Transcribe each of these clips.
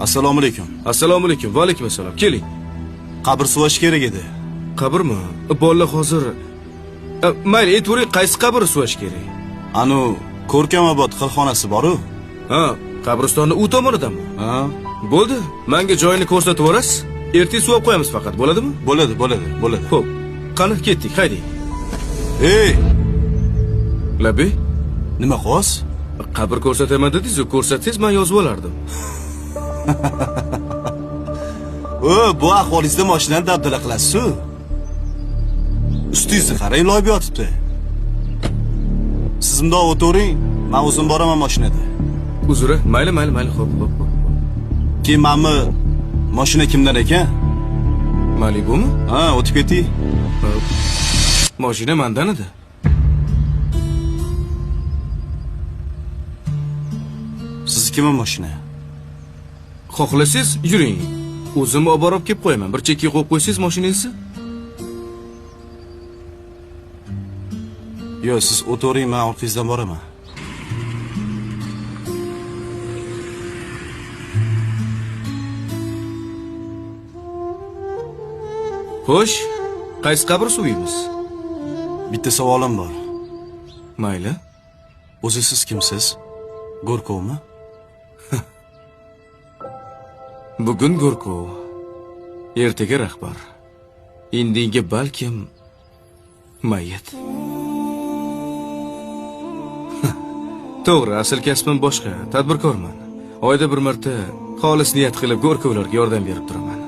Assalomu alaykum. Assalomu alaykum. Va alaykum assalom. Keling. Qabr suvash kerak edi. Qabrmi? Bolalar hozir mayli, aytavering, qaysi qabr suvash kerak? Anu Ko'rkamobod qilxonasi bor-ku. Ha, qabristonni u tomonidami? Ha, Bo'ldi. Menga joyini ko'rsatib yuborasiz. Ertaga suvab qo'yamiz faqat, bo'ladimi? Bo'ladi. Xo'p. Qani ketdik, hayding. Ey, Labi, nima xos? qabr ko'rsataman dedingiz-ku, ko'rsatsangiz men yozib olardim. Bu ahvolingizda mashinani dabdala qilasiz-ku. Ustingizni qarang, loyib yotibdi. Siz bundoq o'tiring, men o'zim boraman mashinada. Uzr, mayli, xo'p. Keyin menmi mashina kimdan ekan? Malibumi? Ha, o'tib keting. Mashina mendan edi. Siznikimi mashina? Xohlasangiz yuring. O'zim olib borib kelib qo'yaman. Bir chekka qo'yib qo'ysangiz mashinangizni. Yo'q, siz o'tiring, men orqangizdan boraman. Xo'sh, qaysi qabr suviymiz? Bitta savolim bor. Mayli. O'zi siz kimsiz? Go'rkovmi? Bugun Go'rkov, ertaga rahbar. Indinga balkim mayit. To'g'ri, asl kasbim boshqa, tadbirkorman. Oyda bir marta xolis niyat qilib Go'rkovlarga yordam berib turaman.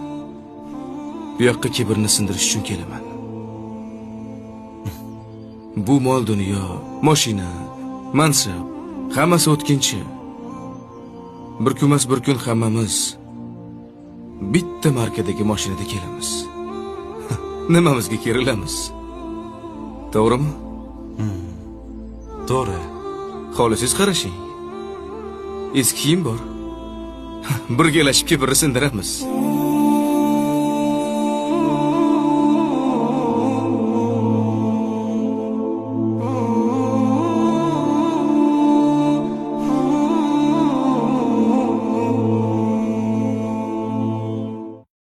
Bu yoqqa kibrni sindirish uchun kelaman. Bu mol dunyo, mashina, mansab, hammasi o'tkinchi. Bir kunmas bir kun hammamiz bitta markadagi mashinada kelamiz. Nimamizga kerilamiz? To'g'rimi? To'g'ri. Xohlasangiz qarashing. Eski kiyim bor. Birgalashib kibrni sindiramiz.